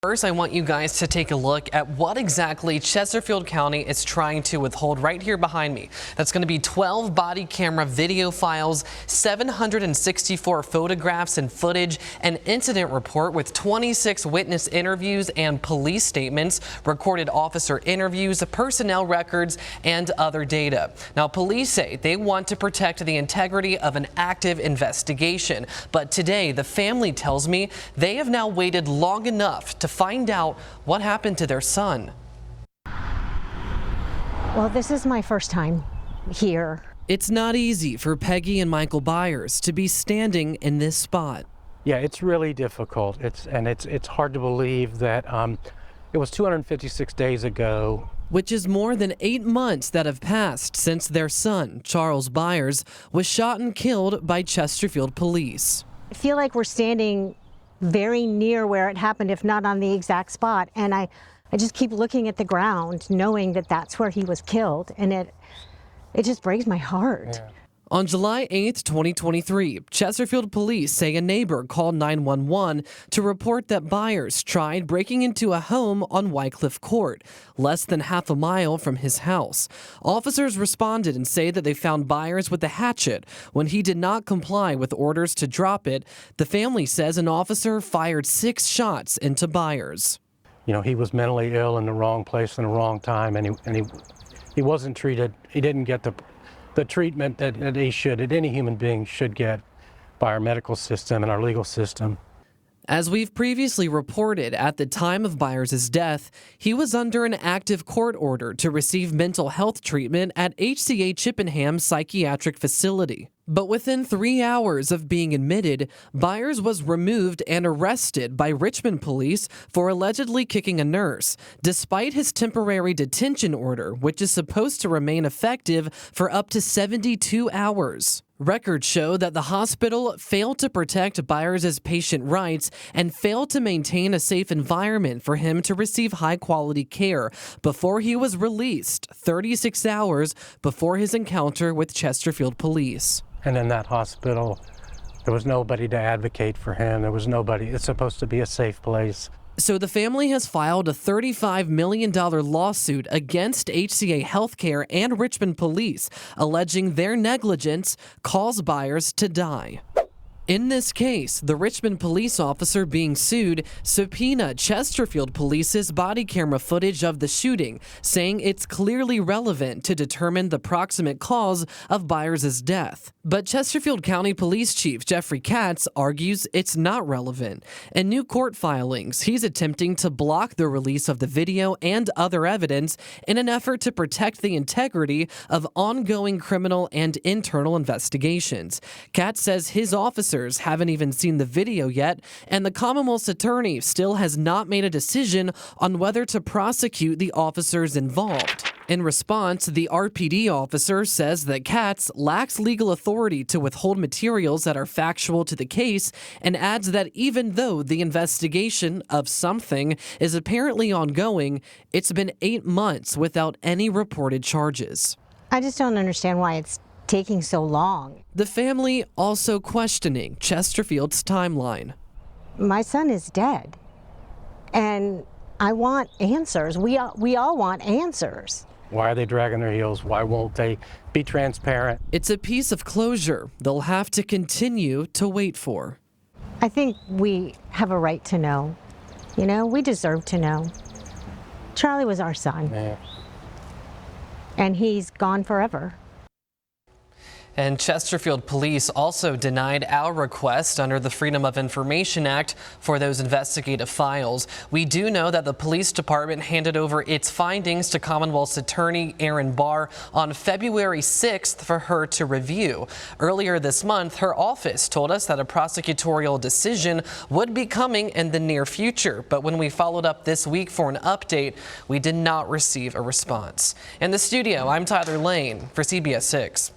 First, I want you guys to take a look at what exactly Chesterfield County is trying to withhold right here behind me. That's going to be 12 body camera video files, 764 photographs and footage, an incident report with 26 witness interviews and police statements, recorded officer interviews, personnel records, and other data. Now, police say they want to protect the integrity of an active investigation, but today the family tells me they have now waited long enough to find out what happened to their son. Well, this is my first time here. It's not easy for Peggy and Michael Byers to be standing in this spot. Yeah, it's really difficult. It's hard to believe that it was 256 days ago. Which is more than 8 months that have passed since their son, Charles Byers, was shot and killed by Chesterfield police. I feel like we're standing very near where it happened, if not on the exact spot. And I just keep looking at the ground, knowing that that's where he was killed. And it just breaks my heart. Yeah. On July 8, 2023, Chesterfield police say a neighbor called 911 to report that Byers tried breaking into a home on Wycliffe Court, less than half a mile from his house. Officers responded and say that they found Byers with a hatchet. When he did not comply with orders to drop it, the family says an officer fired 6 shots into Byers. You know, he was mentally ill in the wrong place in the wrong time, and he wasn't treated. He didn't get the treatment that any human being should get by our medical system and our legal system. As we've previously reported, at the time of Byers' death, he was under an active court order to receive mental health treatment at HCA Chippenham Psychiatric Facility. But within 3 hours of being admitted, Byers was removed and arrested by Richmond police for allegedly kicking a nurse, despite his temporary detention order, which is supposed to remain effective for up to 72 hours. Records show that the hospital failed to protect Byers' patient rights and failed to maintain a safe environment for him to receive high-quality care before he was released 36 hours before his encounter with Chesterfield police. And in that hospital, there was nobody to advocate for him. There was nobody. It's supposed to be a safe place. So the family has filed a $35 million lawsuit against HCA Healthcare and Richmond police, alleging their negligence caused Byers to die. In this case, the Richmond police officer being sued subpoenaed Chesterfield police's body camera footage of the shooting, saying it's clearly relevant to determine the proximate cause of Byers' death. But Chesterfield County Police Chief Jeffrey Katz argues it's not relevant. In new court filings, he's attempting to block the release of the video and other evidence in an effort to protect the integrity of ongoing criminal and internal investigations. Katz says his officers haven't even seen the video yet, and the Commonwealth's attorney still has not made a decision on whether to prosecute the officers involved. In response, the RPD officer says that Katz lacks legal authority to withhold materials that are factual to the case, and adds that even though the investigation of something is apparently ongoing, it's been 8 months without any reported charges. I just don't understand why it's taking so long. The family also questioning Chesterfield's timeline. My son is dead, and I want answers. We all want answers. Why are they dragging their heels? Why won't they be transparent? It's a piece of closure they'll have to continue to wait for. I think we have a right to know. You know, we deserve to know. Charlie was our son, Yeah. and he's gone forever. And Chesterfield police also denied our request under the Freedom of Information Act for those investigative files. We do know that the police department handed over its findings to Commonwealth's attorney Aaron Barr on February 6th for her to review. Earlier this month, her office told us that a prosecutorial decision would be coming in the near future. But when we followed up this week for an update, we did not receive a response. In the studio, I'm Tyler Lane for CBS 6.